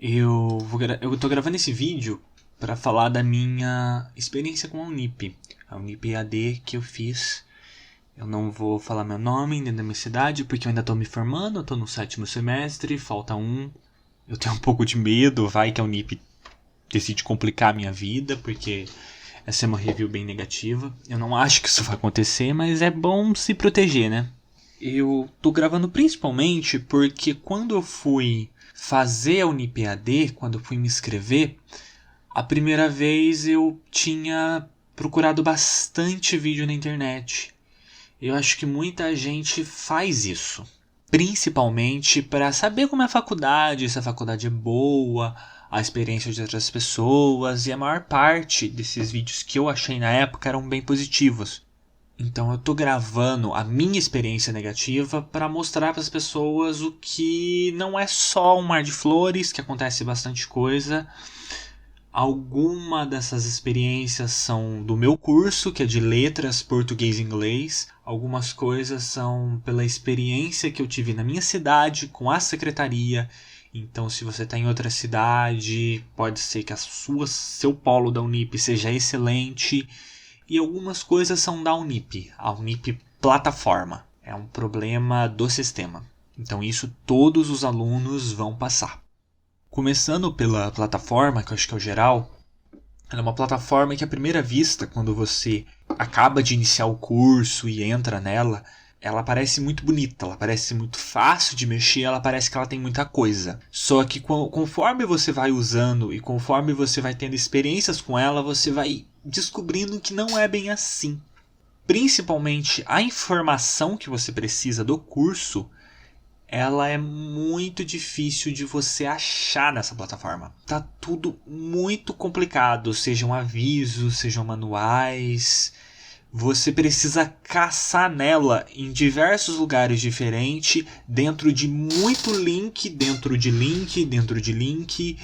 Eu tô gravando esse vídeo para falar da minha experiência com a Unip EAD que eu fiz. Eu não vou falar meu nome nem da minha cidade, porque eu ainda tô me formando, eu tô no 7º semestre, falta um. Eu tenho um pouco de medo, vai que a Unip decide complicar a minha vida, porque essa é uma review bem negativa. Eu não acho que isso vai acontecer, mas é bom se proteger, né? Eu tô gravando principalmente porque quando eu fui fazer a Unip EAD, quando eu fui me inscrever, a primeira vez eu tinha procurado bastante vídeo na internet. Eu acho que muita gente faz isso, principalmente para saber como é a faculdade, se a faculdade é boa, a experiência de outras pessoas, e a maior parte desses vídeos que eu achei na época eram bem positivos. Então eu tô gravando a minha experiência negativa para mostrar para as pessoas o que não é só um mar de flores, que acontece bastante coisa. Alguma dessas experiências são do meu curso, que é de letras, português e inglês. Algumas coisas são pela experiência que eu tive na minha cidade, com a secretaria. Então, se você está em outra cidade, pode ser que seu polo da Unip seja excelente. E algumas coisas são da Unip, a Unip plataforma. É um problema do sistema. Então, isso todos os alunos vão passar. Começando pela plataforma, que eu acho que é o geral, ela é uma plataforma que à primeira vista, quando você acaba de iniciar o curso e entra nela, ela parece muito bonita, ela parece muito fácil de mexer, ela parece que ela tem muita coisa. Só que conforme você vai usando e conforme você vai tendo experiências com ela, você vai descobrindo que não é bem assim. Principalmente a informação que você precisa do curso, ela é muito difícil de você achar nessa plataforma. Tá tudo muito complicado, sejam avisos, sejam manuais. Você precisa caçar nela em diversos lugares diferentes, dentro de muito link, dentro de link, dentro de link.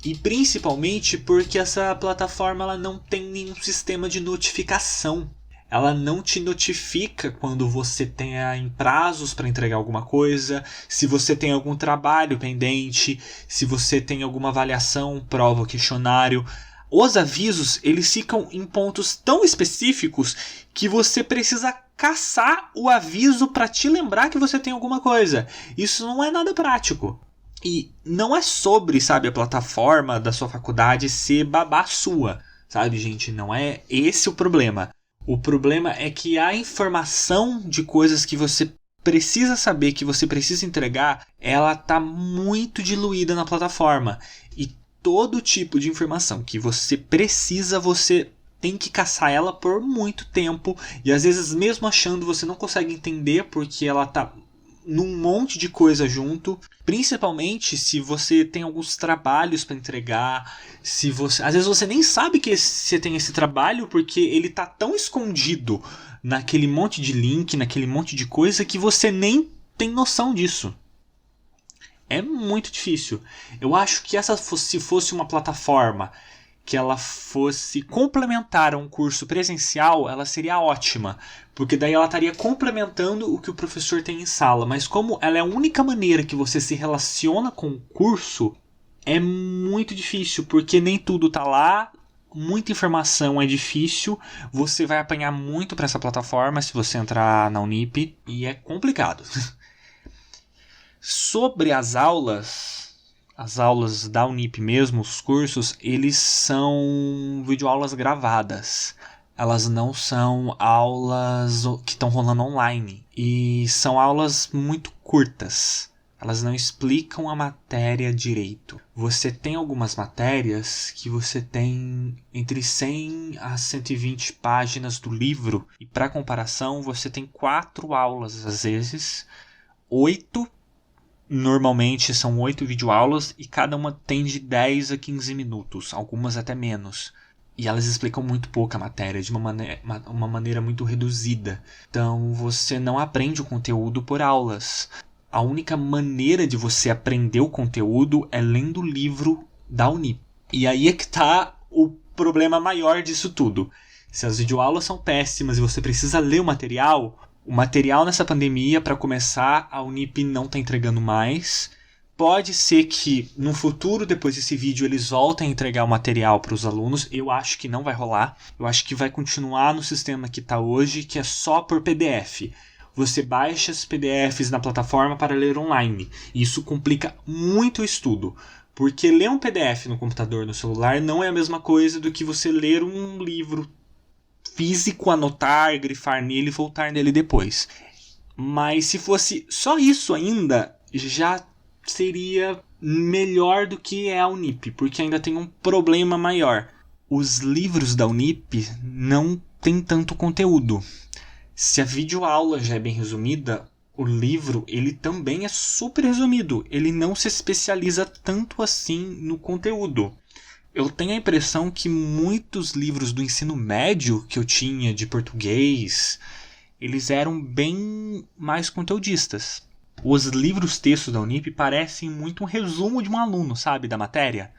E principalmente porque essa plataforma ela não tem nenhum sistema de notificação. Ela não te notifica quando você tenha em prazos para entregar alguma coisa, se você tem algum trabalho pendente, se você tem alguma avaliação, prova ou questionário. Os avisos, eles ficam em pontos tão específicos que você precisa caçar o aviso para te lembrar que você tem alguma coisa. Isso não é nada prático. E não é sobre, a plataforma da sua faculdade ser babá sua, gente? Não é esse o problema. O problema é que a informação de coisas que você precisa saber, que você precisa entregar, ela está muito diluída na plataforma. E todo tipo de informação que você precisa, você tem que caçar ela por muito tempo. E às vezes, mesmo achando, você não consegue entender porque ela está num monte de coisa junto, principalmente se você tem alguns trabalhos para entregar, às vezes você nem sabe que você tem esse trabalho porque ele tá tão escondido naquele monte de link, naquele monte de coisa que você nem tem noção disso. É muito difícil. Eu acho que se fosse uma plataforma que ela fosse complementar a um curso presencial, ela seria ótima, porque daí ela estaria complementando o que o professor tem em sala. Mas como ela é a única maneira que você se relaciona com o curso, é muito difícil, porque nem tudo está lá, muita informação é difícil, você vai apanhar muito para essa plataforma se você entrar na Unip, e é complicado. Sobre as aulas da Unip mesmo, os cursos, eles são videoaulas gravadas. Elas não são aulas que estão rolando online. E são aulas muito curtas. Elas não explicam a matéria direito. Você tem algumas matérias que você tem entre 100 a 120 páginas do livro. E para comparação, você tem 4 aulas, às vezes, 8. Normalmente são 8 videoaulas e cada uma tem de 10 a 15 minutos, algumas até menos. E elas explicam muito pouco a matéria, de uma maneira muito reduzida. Então você não aprende o conteúdo por aulas. A única maneira de você aprender o conteúdo é lendo o livro da Unip. E aí é que está o problema maior disso tudo. Se as videoaulas são péssimas e você precisa ler o material nessa pandemia, para começar, a Unip não está entregando mais. Pode ser que no futuro, depois desse vídeo, eles voltem a entregar o material para os alunos. Eu acho que não vai rolar. Eu acho que vai continuar no sistema que está hoje, que é só por PDF. Você baixa os PDFs na plataforma para ler online. Isso complica muito o estudo. Porque ler um PDF no computador, no celular, não é a mesma coisa do que você ler um livro físico, anotar, grifar nele e voltar nele depois. Mas se fosse só isso ainda, já seria melhor do que é a Unip, porque ainda tem um problema maior. Os livros da Unip não tem tanto conteúdo. Se a videoaula já é bem resumida, o livro ele também é super resumido. Ele não se especializa tanto assim no conteúdo. Eu tenho a impressão que muitos livros do ensino médio que eu tinha de português, eles eram bem mais conteudistas. Os livros textos da Unip parecem muito um resumo de um aluno, sabe, da matéria.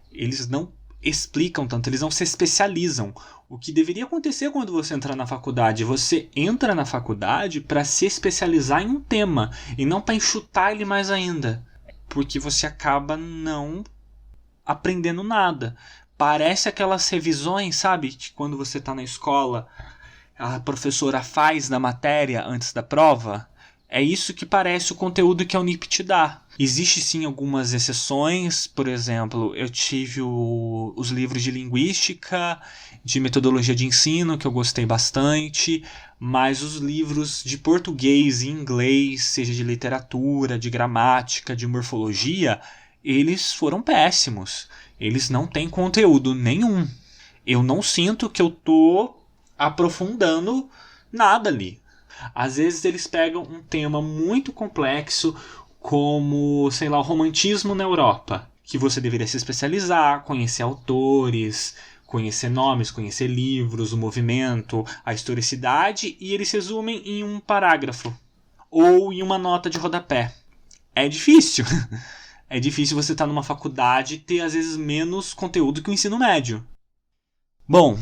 Eles não explicam tanto, eles não se especializam. O que deveria acontecer quando você entrar na faculdade? Você entra na faculdade para se especializar em um tema e não para enxutar ele mais ainda. Porque você acaba não aprendendo nada. Parece aquelas revisões, sabe? Que quando você está na escola, a professora faz na matéria antes da prova. É isso que parece o conteúdo que a Unip te dá. Existem sim algumas exceções, por exemplo, eu tive os livros de linguística, de metodologia de ensino, que eu gostei bastante, mas os livros de português e inglês, seja de literatura, de gramática, de morfologia, eles foram péssimos. Eles não têm conteúdo nenhum. Eu não sinto que eu estou aprofundando nada ali. Às vezes eles pegam um tema muito complexo, como, sei lá, o romantismo na Europa, que você deveria se especializar, conhecer autores, conhecer nomes, conhecer livros, o movimento, a historicidade, e eles resumem em um parágrafo ou em uma nota de rodapé. É difícil. É difícil você estar numa faculdade e ter, às vezes, menos conteúdo que o ensino médio. Bom,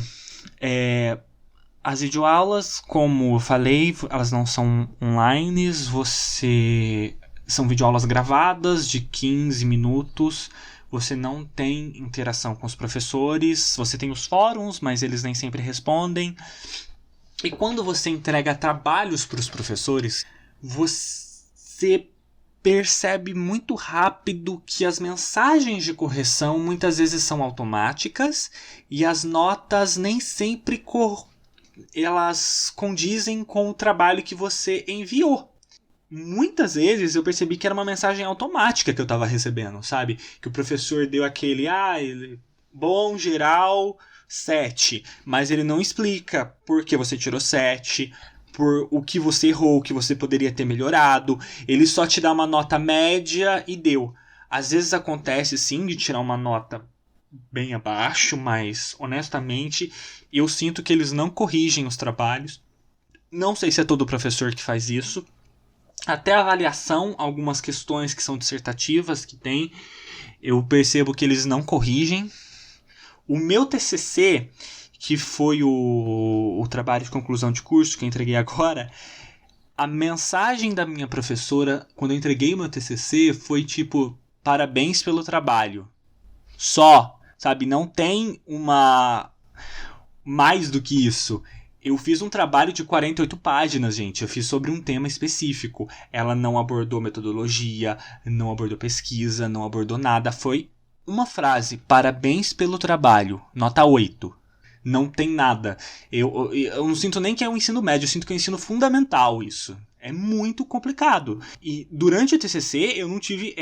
as videoaulas, como eu falei, elas não são online, são videoaulas gravadas de 15 minutos, você não tem interação com os professores, você tem os fóruns, mas eles nem sempre respondem. E quando você entrega trabalhos para os professores, você percebe muito rápido que as mensagens de correção muitas vezes são automáticas e as notas nem sempre elas condizem com o trabalho que você enviou. Muitas vezes eu percebi que era uma mensagem automática que eu estava recebendo, sabe? Que o professor deu aquele, bom, geral, 7. Mas ele não explica por que você tirou 7, por o que você errou, o que você poderia ter melhorado. Ele só te dá uma nota média e deu. Às vezes acontece sim de tirar uma nota bem abaixo, mas honestamente eu sinto que eles não corrigem os trabalhos. Não sei se é todo professor que faz isso. Até a avaliação, algumas questões que são dissertativas que tem, eu percebo que eles não corrigem. O meu TCC, que foi o trabalho de conclusão de curso que eu entreguei agora, a mensagem da minha professora, quando eu entreguei o meu TCC, foi tipo, parabéns pelo trabalho. Só, sabe, não tem mais do que isso. Eu fiz um trabalho de 48 páginas, gente. Eu fiz sobre um tema específico. Ela não abordou metodologia, não abordou pesquisa, não abordou nada. Foi uma frase, parabéns pelo trabalho, nota 8. Não tem nada. Eu não sinto nem que é o ensino médio, eu sinto que é o ensino fundamental isso. É muito complicado. E durante o TCC eu não tive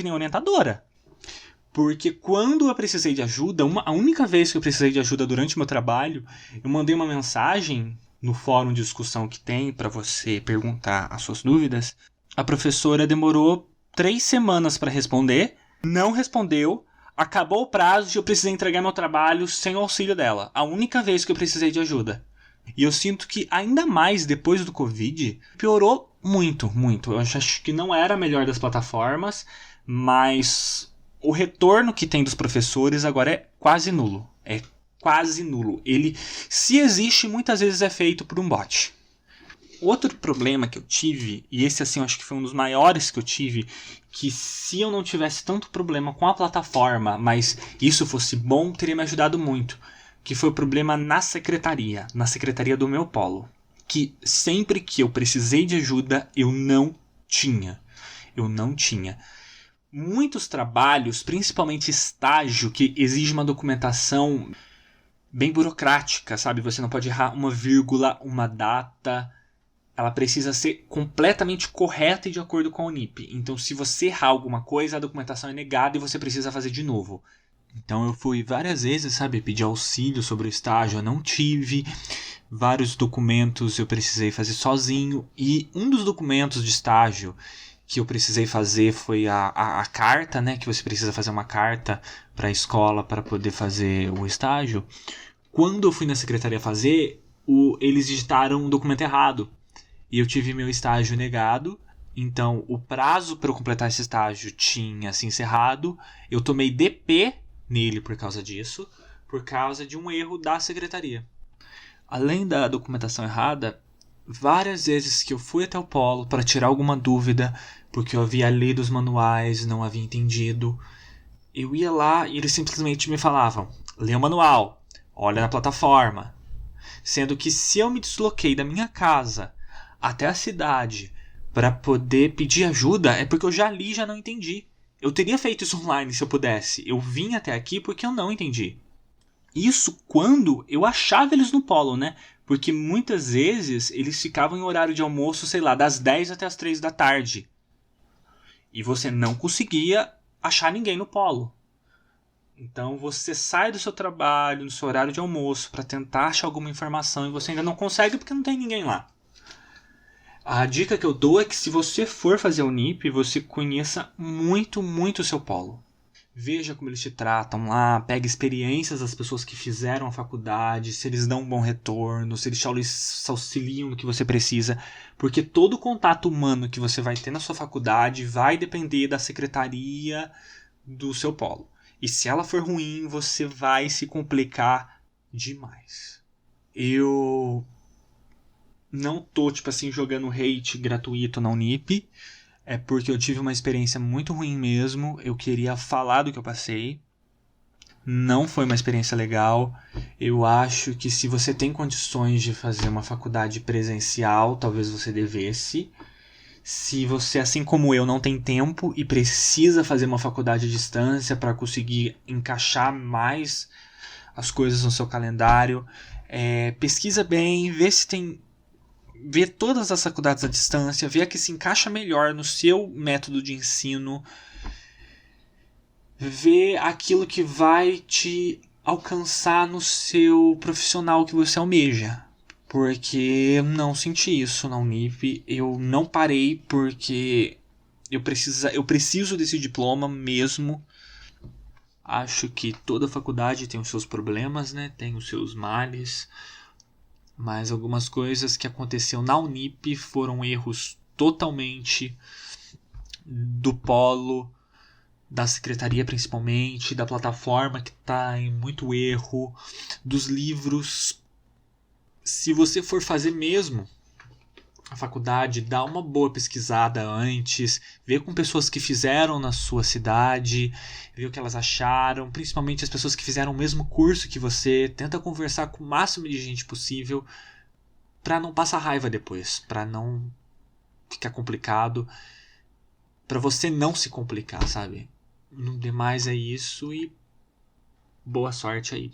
nem orientadora. Porque quando eu precisei de ajuda, a única vez que eu precisei de ajuda durante o meu trabalho, eu mandei uma mensagem no fórum de discussão que tem para você perguntar as suas dúvidas. A professora demorou 3 semanas para responder, não respondeu, acabou o prazo e eu precisei entregar meu trabalho sem o auxílio dela. A única vez que eu precisei de ajuda. E eu sinto que ainda mais depois do Covid, piorou muito, muito. Eu acho que não era a melhor das plataformas, mas o retorno que tem dos professores agora é quase nulo. Se existe, muitas vezes é feito por um bot. Outro problema que eu tive, e esse assim eu acho que foi um dos maiores que eu tive, que se eu não tivesse tanto problema com a plataforma, mas isso fosse bom, teria me ajudado muito, que foi o problema na secretaria do meu polo, que sempre que eu precisei de ajuda, eu não tinha. Muitos trabalhos, principalmente estágio, que exige uma documentação bem burocrática, sabe? Você não pode errar uma vírgula, uma data. Ela precisa ser completamente correta e de acordo com a Unip. Então, se você errar alguma coisa, a documentação é negada e você precisa fazer de novo. Então, eu fui várias vezes, sabe, pedir auxílio sobre o estágio, eu não tive. Vários documentos eu precisei fazer sozinho. E um dos documentos de estágio que eu precisei fazer foi a carta, né? Que você precisa fazer uma carta para a escola para poder fazer o estágio. Quando eu fui na secretaria fazer, eles digitaram um documento errado. E eu tive meu estágio negado. Então, o prazo para eu completar esse estágio tinha se encerrado. Eu tomei DP nele por causa disso, por causa de um erro da secretaria. Além da documentação errada, várias vezes que eu fui até o polo para tirar alguma dúvida, porque eu havia lido os manuais, não havia entendido, eu ia lá e eles simplesmente me falavam: lê o manual, olha na plataforma. Sendo que se eu me desloquei da minha casa até a cidade para poder pedir ajuda, é porque eu já li e já não entendi. Eu teria feito isso online se eu pudesse. Eu vim até aqui porque eu não entendi. Isso quando eu achava eles no polo, né? Porque muitas vezes eles ficavam em horário de almoço, sei lá, das 10 até as 3 da tarde. E você não conseguia achar ninguém no polo. Então você sai do seu trabalho, no seu horário de almoço, para tentar achar alguma informação e você ainda não consegue porque não tem ninguém lá. A dica que eu dou é que se você for fazer o NIP, você conheça muito, muito o seu polo. Veja como eles te tratam lá, pegue experiências das pessoas que fizeram a faculdade, se eles dão um bom retorno, se eles te auxiliam no que você precisa, porque todo o contato humano que você vai ter na sua faculdade vai depender da secretaria do seu polo. E se ela for ruim, você vai se complicar demais. Eu não tô, jogando hate gratuito na Unip. É porque eu tive uma experiência muito ruim mesmo. Eu queria falar do que eu passei. Não foi uma experiência legal. Eu acho que se você tem condições de fazer uma faculdade presencial, talvez você devesse. Se você, assim como eu, não tem tempo e precisa fazer uma faculdade à distância para conseguir encaixar mais as coisas no seu calendário, pesquisa bem, vê todas as faculdades à distância, vê a que se encaixa melhor no seu método de ensino, vê aquilo que vai te alcançar no seu profissional que você almeja. Porque eu não senti isso na Unip, eu não parei porque eu preciso desse diploma mesmo. Acho que toda faculdade tem os seus problemas, né? Tem os seus males. Mas algumas coisas que aconteceram na Unip foram erros totalmente do polo, da secretaria principalmente, da plataforma que está em muito erro, dos livros. Se você for fazer mesmo a faculdade, dá uma boa pesquisada antes, vê com pessoas que fizeram na sua cidade, vê o que elas acharam, principalmente as pessoas que fizeram o mesmo curso que você, tenta conversar com o máximo de gente possível para não passar raiva depois, para não ficar complicado, para você não se complicar, sabe? No demais é isso e boa sorte aí.